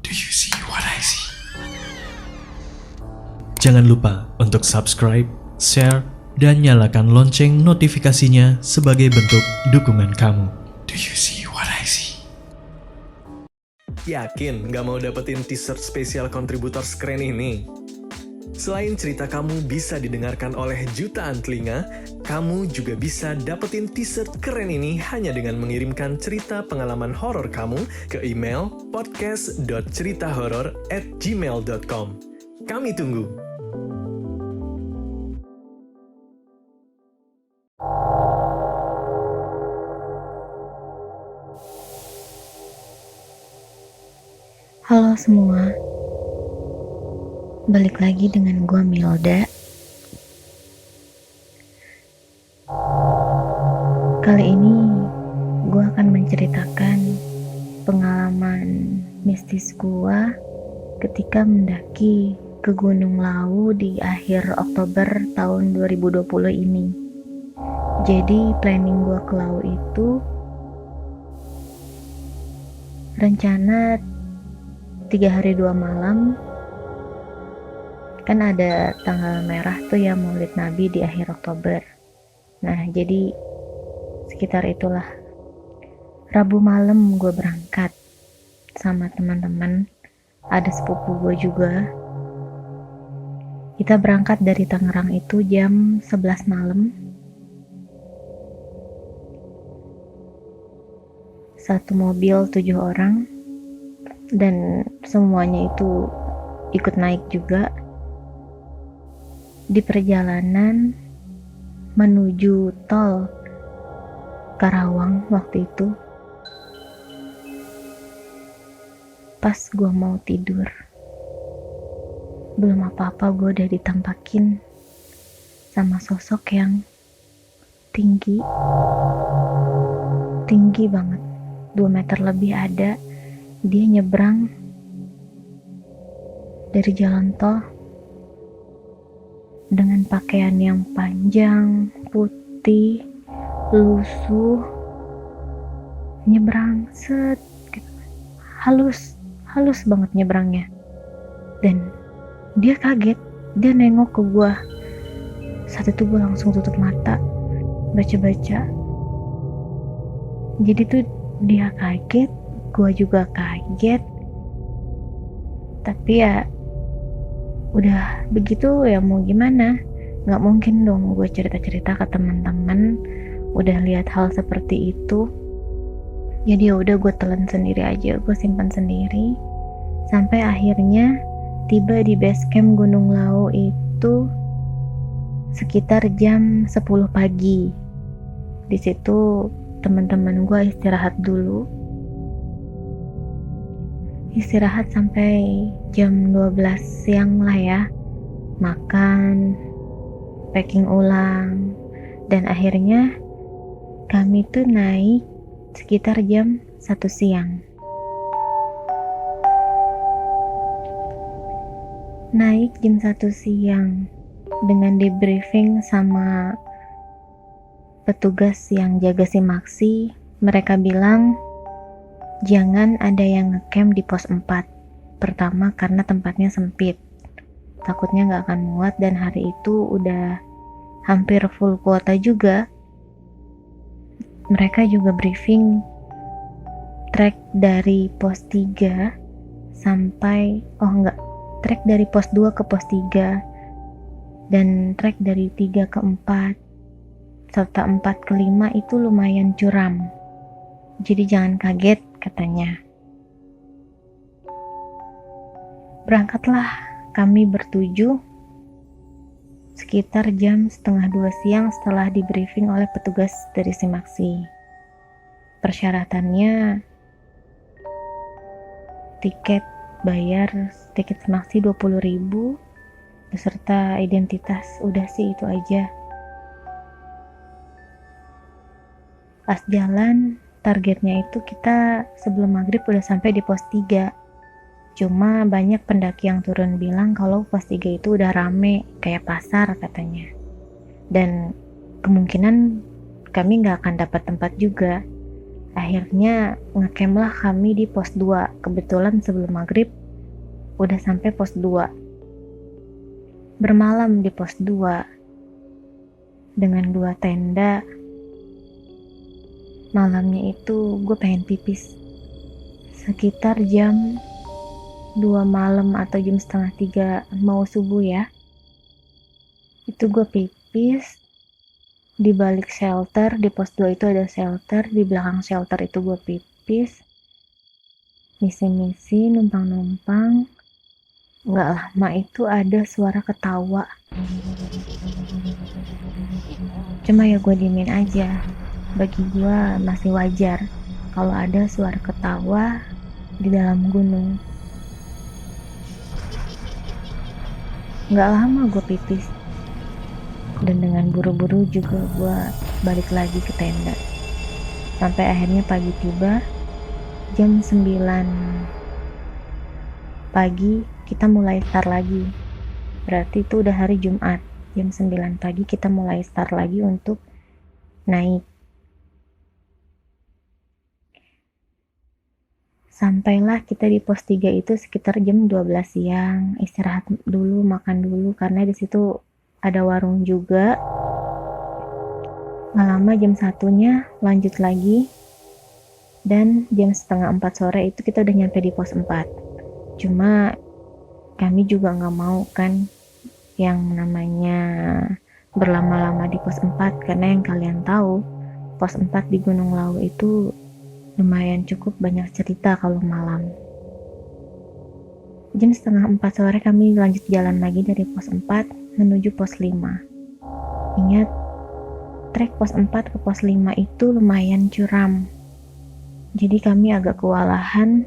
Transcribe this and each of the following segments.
Do you see what I see? Jangan lupa untuk subscribe, share, dan nyalakan lonceng notifikasinya sebagai bentuk dukungan kamu. Do you see what I see? Yakin gak mau dapetin t-shirt spesial kontributor keren ini? Selain cerita kamu bisa didengarkan oleh jutaan telinga, kamu juga bisa dapetin t-shirt keren ini hanya dengan mengirimkan cerita pengalaman horor kamu ke email podcast.ceritahoror@gmail.com. Kami tunggu. Halo semua, balik lagi dengan gue Milda. Kali ini gue akan menceritakan pengalaman mistis gue ketika mendaki ke Gunung Lawu di akhir Oktober tahun 2020 ini. Jadi planning gue ke Lawu itu rencana 3 hari 2 malam. Kan ada tanggal merah tuh ya, Maulid Nabi di akhir Oktober. Nah jadi sekitar itulah. Rabu malam gue berangkat sama teman-teman, ada sepupu gue juga. Kita berangkat dari Tangerang itu jam 11 malam. Satu mobil 7 orang, dan semuanya itu ikut naik juga. Di perjalanan menuju tol Karawang waktu itu, pas gue mau tidur, belum apa-apa gue udah ditampakin sama sosok yang tinggi banget, 2 meter lebih ada. Dia nyebrang dari jalan tol dengan pakaian yang panjang, putih, lusuh, nyebrang set gitu. halus banget nyebrangnya. Dan dia kaget, dia nengok ke gua. Saat itu gua langsung tutup mata, baca-baca. Jadi tuh dia kaget, gue juga kaget, tapi ya udah begitu ya, mau gimana, nggak mungkin dong gue cerita-cerita ke teman-teman udah lihat hal seperti itu. Jadi ya udah gue telan sendiri aja, gue simpan sendiri sampai akhirnya tiba di base camp Gunung Lawu itu sekitar jam 10 pagi. Di situ teman-teman gue istirahat dulu. Istirahat sampai jam 12 siang lah ya, makan, packing ulang, dan akhirnya kami tuh naik sekitar jam 1 siang. Naik jam 1 siang dengan debriefing sama petugas yang jaga Simaksi. Mereka bilang jangan ada yang ngecamp di pos 4. Pertama karena tempatnya sempit, takutnya gak akan muat, dan hari itu udah hampir full kuota juga. Mereka juga briefing trek dari pos 3 sampai trek dari pos 2 ke pos 3, dan trek dari 3 ke 4 serta 4 ke 5 itu lumayan curam. Jadi jangan kaget katanya. Berangkatlah kami bertujuh sekitar jam 1:30 siang setelah di briefing oleh petugas dari Simaksi. Persyaratannya tiket Simaksi 20.000 beserta identitas. Udah sih itu aja. Pas jalan, targetnya itu kita sebelum maghrib udah sampai di pos 3. Cuma banyak pendaki yang turun bilang kalau pos 3 itu udah rame, kayak pasar katanya. Dan kemungkinan kami gak akan dapat tempat juga. Akhirnya ngecamp lah kami di pos 2. Kebetulan sebelum maghrib udah sampai pos 2. Bermalam di pos 2 dengan 2 tenda. Malamnya itu gue pengen pipis sekitar jam 2 malam atau jam setengah 3 mau subuh ya. Itu gue pipis di balik shelter. Di pos 2 itu ada shelter, di belakang shelter itu gue pipis, misi-misi, numpang-numpang. Gak lama itu ada suara ketawa. Cuma ya gue diemin aja. Bagi gue masih wajar kalau ada suara ketawa di dalam gunung. Gak lama gue pipis, dan dengan buru-buru juga gue balik lagi ke tenda. Sampai akhirnya pagi tiba. Jam 9 pagi kita mulai start lagi. Berarti itu udah hari Jumat. Jam 9 pagi kita mulai start lagi untuk naik. Sampailah kita di pos 3 itu sekitar jam 12 siang. Istirahat dulu, makan dulu, karena di situ ada warung juga. Nggak lama jam 1-nya lanjut lagi. Dan jam setengah 4 sore itu kita udah nyampe di pos 4. Cuma kami juga nggak mau kan yang namanya berlama-lama di pos 4, karena yang kalian tahu pos 4 di Gunung Lawu itu lumayan cukup banyak cerita kalau malam. Jam setengah 4 sore kami lanjut jalan lagi dari pos 4 menuju pos 5. Ingat, trek pos 4 ke pos 5 itu lumayan curam. Jadi kami agak kewalahan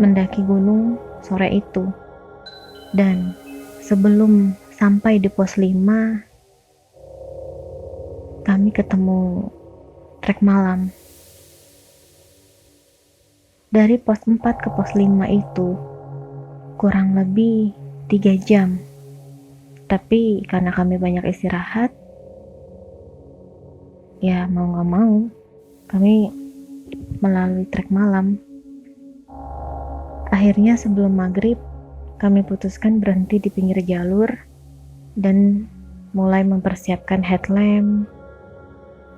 mendaki gunung sore itu. Dan sebelum sampai di pos 5, kami ketemu trek malam. Dari pos 4 ke pos 5 itu kurang lebih 3 jam. Tapi karena kami banyak istirahat, ya mau gak mau kami melalui trek malam. Akhirnya sebelum maghrib kami putuskan berhenti di pinggir jalur dan mulai mempersiapkan headlamp,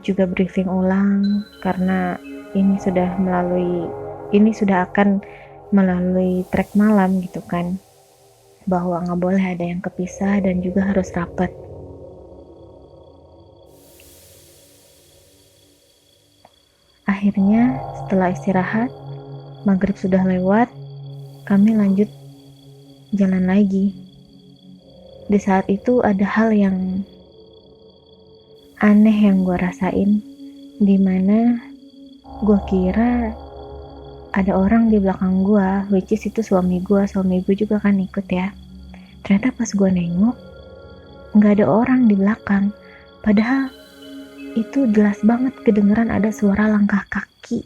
juga briefing ulang karena ini sudah akan melalui trek malam gitu kan, bahwa nggak boleh ada yang kepisah dan juga harus rapat. Akhirnya setelah istirahat, maghrib sudah lewat, kami lanjut jalan lagi. Di saat itu ada hal yang aneh yang gue rasain, dimana gue kira ada orang di belakang gue, which is itu suami gue juga kan ikut ya. Ternyata pas gue nengok, nggak ada orang di belakang. Padahal itu jelas banget kedengeran ada suara langkah kaki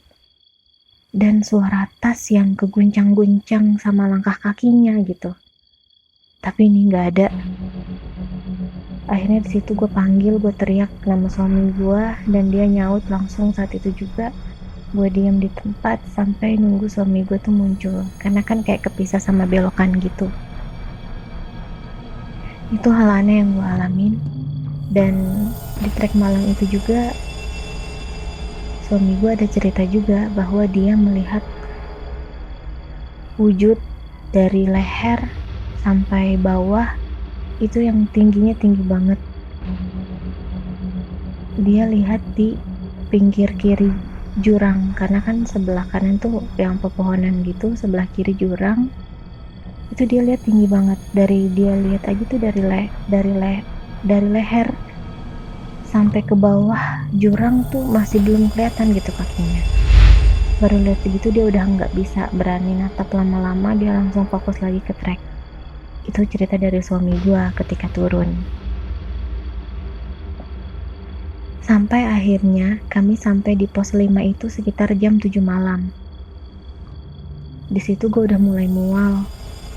dan suara tas yang keguncang-guncang sama langkah kakinya gitu. Tapi ini nggak ada. Akhirnya di situ gue panggil, gue teriak nama suami gue dan dia nyaut langsung saat itu juga. Gue diam di tempat sampai nunggu suami gue tuh muncul, karena kan kayak kepisah sama belokan gitu. Itu hal aneh yang gue alamin. Dan di trek malam itu juga suami gue ada cerita juga bahwa dia melihat wujud dari leher sampai bawah itu yang tingginya tinggi banget. Dia lihat di pinggir kiri jurang, karena kan sebelah kanan tuh yang pepohonan gitu, sebelah kiri jurang. Itu dia lihat tinggi banget. Dari dia lihat aja tuh dari leher sampai ke bawah jurang tuh masih belum kelihatan gitu kakinya. Baru lihat segitu dia udah nggak bisa berani natap lama-lama, dia langsung fokus lagi ke trek. Itu cerita dari suami gua ketika turun. Sampai akhirnya kami sampai di pos 5 itu sekitar jam 7 malam. Di situ gue udah mulai mual,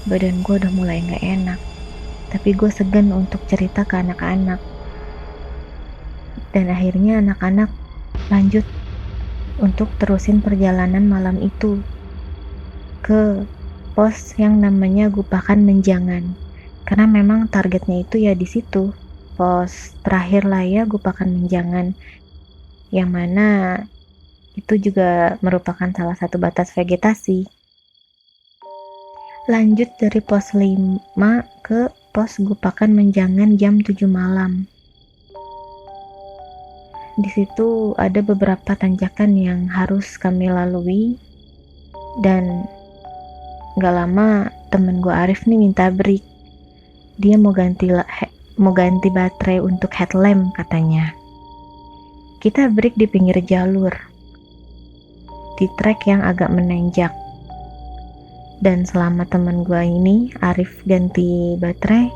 badan gue udah mulai gak enak. Tapi gue segan untuk cerita ke anak-anak. Dan akhirnya anak-anak lanjut untuk terusin perjalanan malam itu ke pos yang namanya Gupakan Menjangan. Karena memang targetnya itu ya di situ, pos terakhir lah ya Gupakan Menjangan, yang mana itu juga merupakan salah satu batas vegetasi. Lanjut dari pos 5 ke pos Gupakan Menjangan jam 7 malam. Di situ ada beberapa tanjakan yang harus kami lalui, dan gak lama temen gue Arif nih minta break. Dia mau ganti baterai untuk headlamp katanya. Kita break di pinggir jalur, di trek yang agak menanjak. Dan selama temen gue ini, Arif, ganti baterai,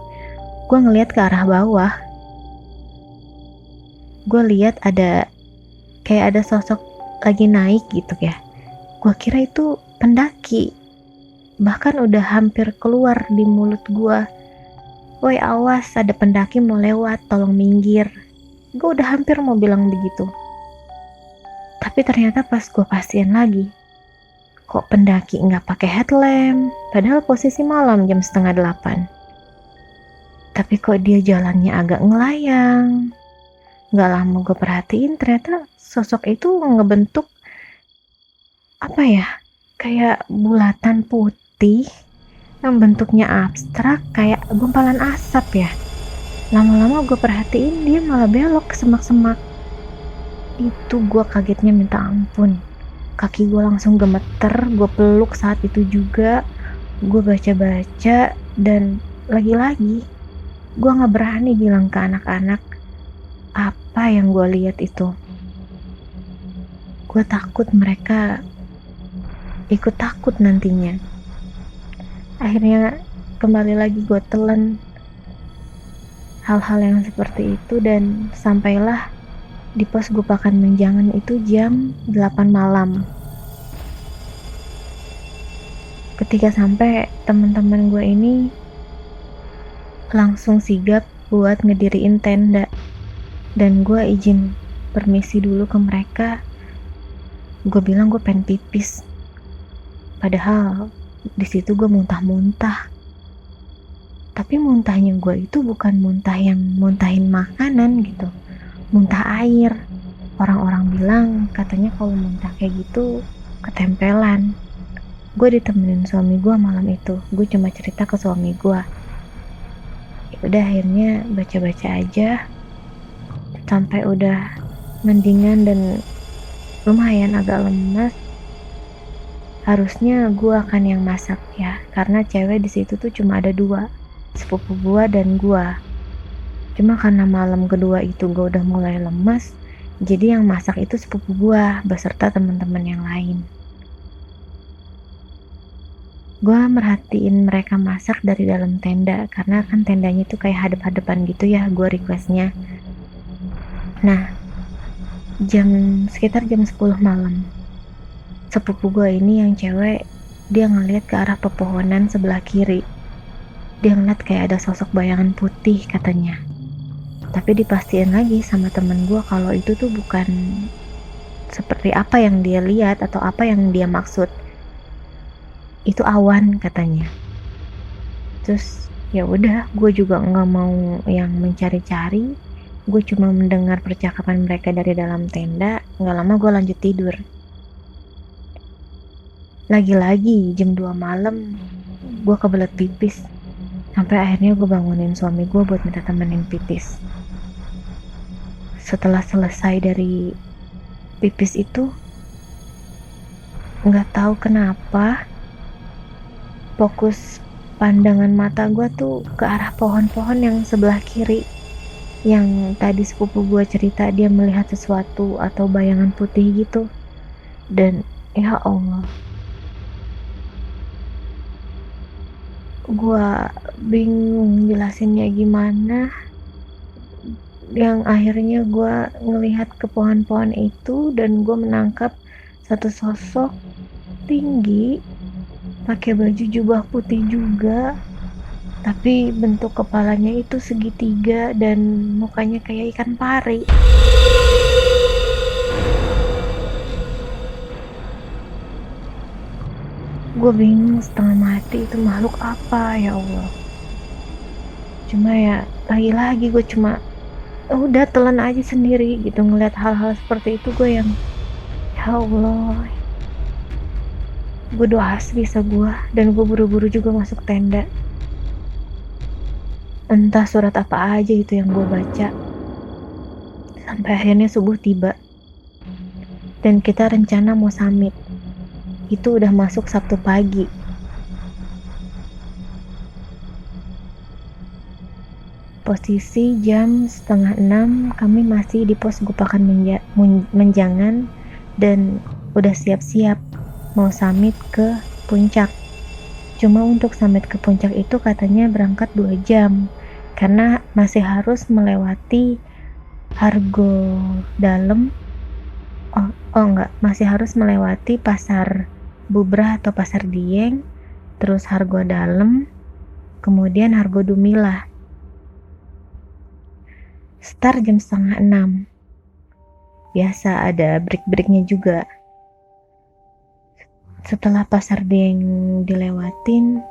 gue ngeliat ke arah bawah. Gue lihat kayak ada sosok lagi naik gitu ya. Gue kira itu pendaki. Bahkan udah hampir keluar di mulut gue. Woi awas, ada pendaki mau lewat, tolong minggir. Gue udah hampir mau bilang begitu. Tapi ternyata pas gue pastiin lagi, kok pendaki nggak pakai headlamp, padahal posisi malam jam 7:30. Tapi kok dia jalannya agak ngelayang. Nggak lama gue perhatiin, ternyata sosok itu ngebentuk apa ya, kayak bulatan putih yang bentuknya abstrak, kayak gumpalan asap ya. Lama-lama gue perhatiin dia malah belok ke semak-semak. Itu gue kagetnya minta ampun. Kaki gue langsung gemeter, gue peluk saat itu juga. Gue baca-baca, dan lagi-lagi gue gak berani bilang ke anak-anak apa yang gue lihat itu. Gue takut mereka ikut takut nantinya. Akhirnya kembali lagi gue telan hal-hal yang seperti itu, dan sampailah di pos Gupakan Menjangan itu jam 8 malam. Ketika sampai, teman-teman gue ini langsung sigap buat ngediriin tenda, dan gue izin permisi dulu ke mereka. Gue bilang gue pengen pipis, padahal di situ gue muntah-muntah. Tapi muntahnya gue itu bukan muntah yang muntahin makanan gitu, muntah air. Orang-orang bilang katanya kalau muntah kayak gitu ketempelan. Gue ditemenin suami gue malam itu. Gue cuma cerita ke suami gue. Ya udah, akhirnya baca-baca aja sampai udah mendingan dan lumayan agak lemas. Harusnya gue akan yang masak ya, karena cewek di situ tuh cuma ada 2, sepupu gue dan gue. Cuma karena malam kedua itu gue udah mulai lemas, jadi yang masak itu sepupu gue beserta teman-teman yang lain. Gue merhatiin mereka masak dari dalam tenda, karena kan tendanya tuh kayak hadap-hadapan gitu ya, gue requestnya. Nah, sekitar jam 10 malam, sepupu gue ini yang cewek, dia ngeliat ke arah pepohonan sebelah kiri. Dia ngeliat kayak ada sosok bayangan putih katanya. Tapi dipastiin lagi sama temen gue kalau itu tuh bukan seperti apa yang dia lihat atau apa yang dia maksud. Itu awan katanya. Terus ya udah, gue juga nggak mau yang mencari-cari. Gue cuma mendengar percakapan mereka dari dalam tenda. Nggak lama gue lanjut tidur. Lagi-lagi jam 2 malam gue kebelet pipis. Sampai akhirnya gue bangunin suami gue buat minta temenin pipis. Setelah selesai dari pipis itu, nggak tahu kenapa fokus pandangan mata gue tuh ke arah pohon-pohon yang sebelah kiri. Yang tadi sepupu gue cerita dia melihat sesuatu atau bayangan putih gitu. Dan ya Allah, gue bingung jelasinnya gimana. Yang akhirnya gue ngelihat ke pohon-pohon itu, dan gue menangkap satu sosok tinggi, pakai baju jubah putih juga, tapi bentuk kepalanya itu segitiga dan mukanya kayak ikan pari. Gue bingung setengah mati, itu makhluk apa ya Allah. Cuma ya lagi-lagi gue cuma udah telan aja sendiri gitu ngeliat hal-hal seperti itu. Gue yang ya Allah, gue doa sebisa gue, dan gue buru-buru juga masuk tenda. Entah surat apa aja itu yang gue baca, sampai akhirnya subuh tiba dan kita rencana mau summit. Itu udah masuk Sabtu pagi. Posisi jam 5:30 kami masih di pos Gupakan Menjangan dan udah siap-siap mau summit ke puncak. Cuma untuk summit ke puncak itu katanya berangkat 2 jam karena masih harus melewati Hargo Dalam. Enggak, masih harus melewati pasar Bubrah atau pasar Dieng, terus Hargo Dalam, kemudian Hargo Dumilah. Start jam 5:30. Biasa ada break-breaknya juga. Setelah pasar Dieng dilewatin,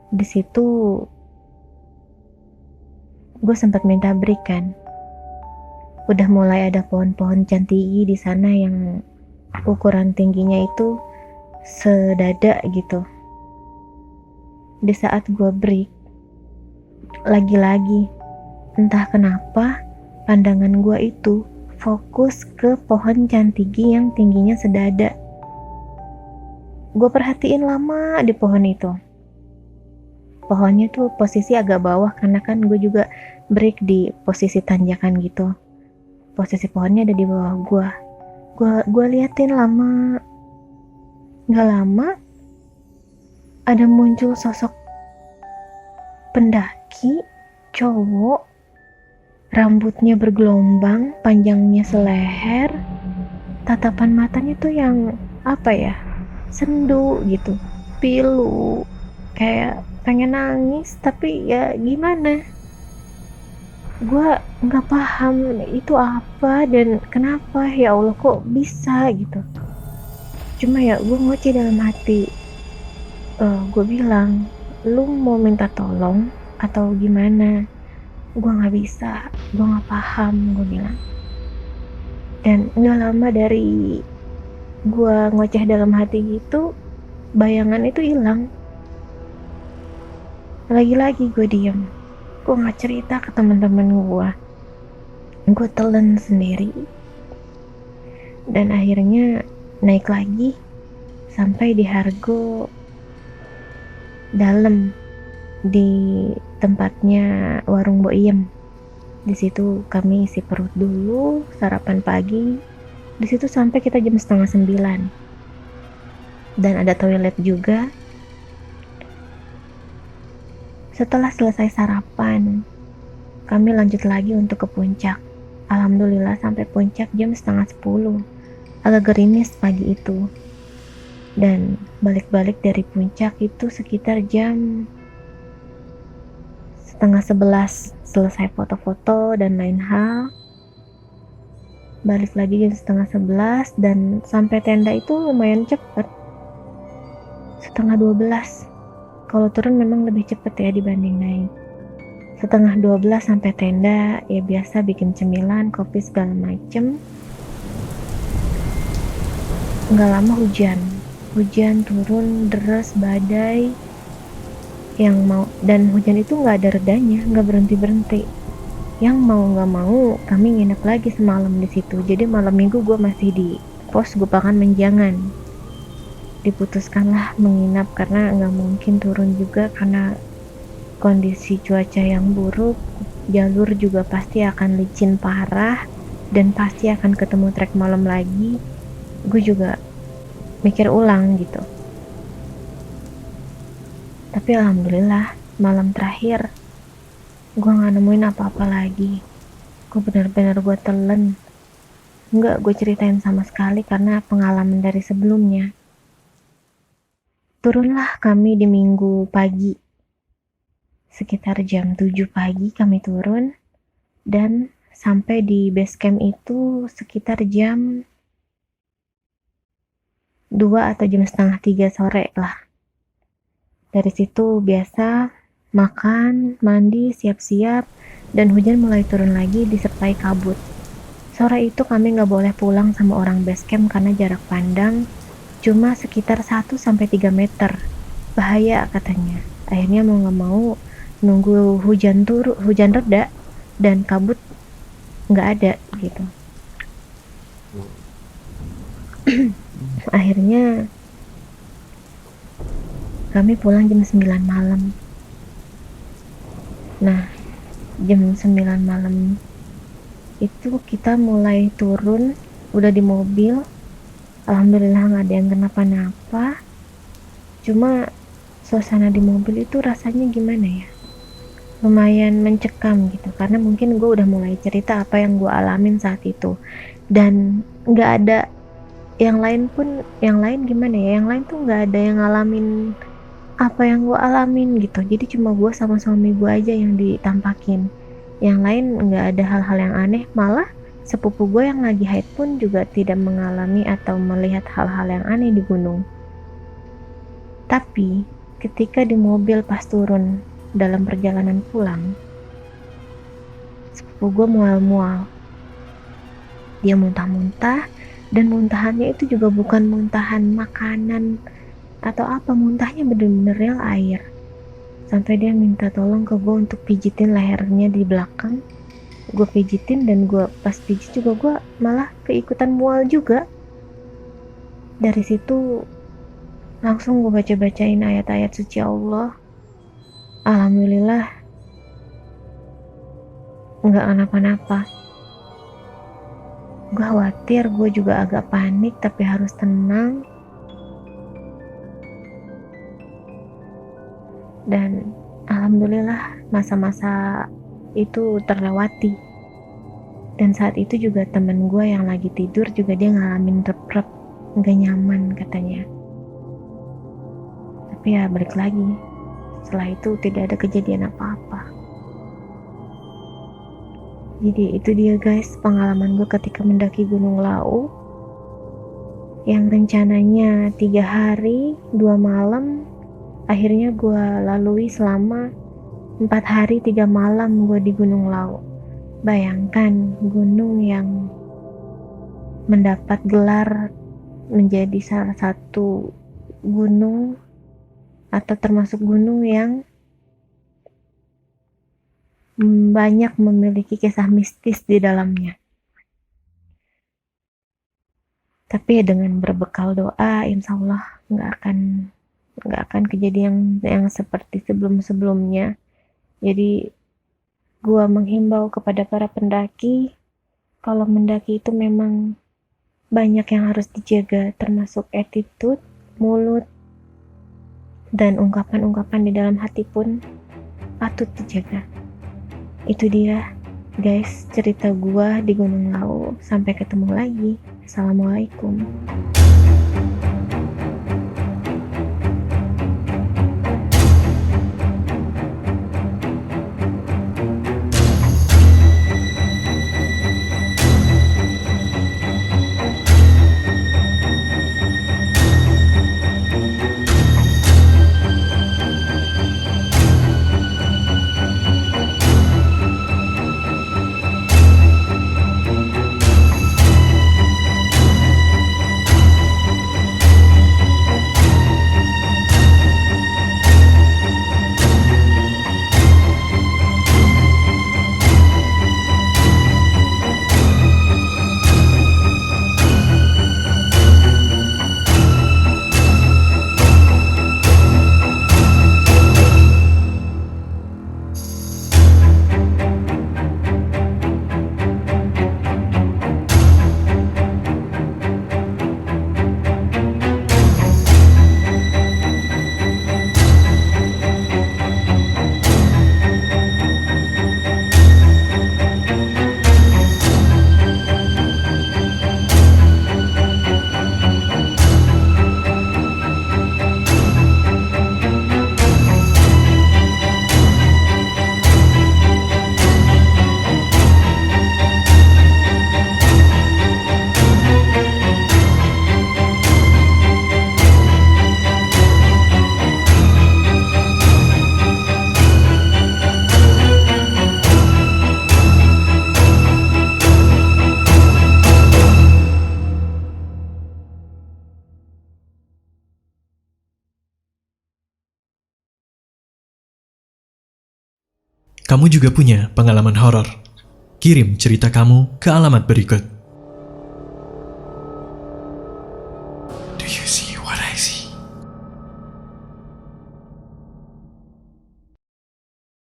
di situ gue sempat minta break kan. Udah mulai ada pohon-pohon cantigi di sana yang ukuran tingginya itu sedada gitu. Di saat gue break, lagi-lagi entah kenapa pandangan gue itu fokus ke pohon cantigi yang tingginya sedada. Gue perhatiin lama di pohon itu. Pohonnya tuh posisi agak bawah karena kan gue juga break di posisi tanjakan gitu. Posisi pohonnya ada di bawah gue. Gue liatin lama. Gak lama ada muncul sosok pendaki cowok, rambutnya bergelombang, panjangnya seleher, tatapan matanya tuh yang apa ya, sendu gitu, pilu, kayak pengen nangis tapi ya gimana. Gue nggak paham itu apa dan kenapa, ya Allah kok bisa gitu. Cuma ya gue ngoceh dalam hati. Gue bilang, lu mau minta tolong atau gimana? Gue nggak bisa, gue nggak paham, gue bilang. Dan nggak lama dari gue ngoceh dalam hati gitu, bayangan itu hilang. Lagi-lagi gue diem. Gue nggak cerita ke teman-teman gue telan sendiri, dan akhirnya naik lagi sampai di Hargo Dalam, di tempatnya warung Boiem. Di situ kami isi perut dulu, sarapan pagi. Di situ sampai kita jam 8:30, dan ada toilet juga. Setelah selesai sarapan, kami lanjut lagi untuk ke puncak. Alhamdulillah sampai puncak jam 9:30. Agak gerimis pagi itu. Dan balik-balik dari puncak itu sekitar jam 10:30. Selesai foto-foto dan lain hal. Balik lagi jam 10:30 dan sampai tenda itu lumayan cepet. 11:30. Kalau turun memang lebih cepet ya dibanding naik. 11:30 sampai tenda, ya biasa bikin cemilan, kopi segala macem. Nggak lama hujan turun deras badai yang mau, dan hujan itu nggak ada redanya, nggak berhenti. Yang mau nggak mau kami nginep lagi semalam di situ. Jadi malam minggu gue masih di pos Gupakan Menjangan. Diputuskanlah menginap karena nggak mungkin turun juga karena kondisi cuaca yang buruk. Jalur juga pasti akan licin parah dan pasti akan ketemu trek malam lagi. Gue juga mikir ulang gitu. Tapi alhamdulillah malam terakhir gue nggak nemuin apa-apa lagi. Gue benar-benar gue telan. Nggak gue ceritain sama sekali karena pengalaman dari sebelumnya. Turunlah kami di Minggu pagi. Sekitar jam 7 pagi kami turun dan sampai di base camp itu sekitar jam 2 atau jam setengah 3 sore lah. Dari situ biasa makan, mandi, siap-siap, dan hujan mulai turun lagi disertai kabut. Sore itu kami nggak boleh pulang sama orang base camp karena jarak pandang cuma sekitar 1-3 meter. Bahaya katanya. Akhirnya mau nggak mau nunggu hujan reda dan kabut nggak ada gitu. Akhirnya kami pulang jam 9 malam. Nah, jam 9 malam itu kita mulai turun, udah di mobil. Alhamdulillah nggak ada yang kenapa-napa. Cuma suasana di mobil itu rasanya gimana ya? Lumayan mencekam gitu, karena mungkin gue udah mulai cerita apa yang gue alamin saat itu. Dan nggak ada yang lain gimana ya, yang lain tuh nggak ada yang ngalamin apa yang gue alamin gitu. Jadi cuma gue sama suami gue aja yang ditampakin, yang lain nggak ada hal-hal yang aneh. Malah sepupu gue yang lagi haid pun juga tidak mengalami atau melihat hal-hal yang aneh di gunung. Tapi ketika di mobil pas turun dalam perjalanan pulang, sepupu gue mual-mual, dia muntah-muntah. Dan muntahannya itu juga bukan muntahan makanan atau apa, muntahnya bener-bener real air. Sampai dia minta tolong ke gue untuk pijitin lehernya di belakang. Gue pijitin, dan gue pas pijit juga gue malah keikutan mual juga. Dari situ langsung gue baca-bacain ayat-ayat suci Allah. Alhamdulillah nggak kenapa-napa. Gue khawatir, gue juga agak panik, tapi harus tenang. Dan alhamdulillah masa-masa itu terlewati. Dan saat itu juga temen gue yang lagi tidur juga dia ngalamin rep-rep, gak nyaman katanya. Tapi ya balik lagi, setelah itu tidak ada kejadian apa-apa. Jadi itu dia guys, pengalaman gue ketika mendaki Gunung Lau yang rencananya 3 hari 2 malam, akhirnya gue lalui selama 4 hari 3 malam gue di Gunung Lau. Bayangkan gunung yang mendapat gelar menjadi salah satu gunung atau termasuk gunung yang banyak memiliki kisah mistis di dalamnya. Tapi ya dengan berbekal doa, insya Allah nggak akan kejadian yang seperti sebelum-sebelumnya. Jadi gua menghimbau kepada para pendaki, kalau mendaki itu memang banyak yang harus dijaga, termasuk attitude, mulut, dan ungkapan-ungkapan di dalam hati pun patut dijaga. Itu dia guys, cerita gua di Gunung Lau. Sampai ketemu lagi. Assalamualaikum. kamu juga punya pengalaman horor? Kirim cerita kamu ke alamat berikut.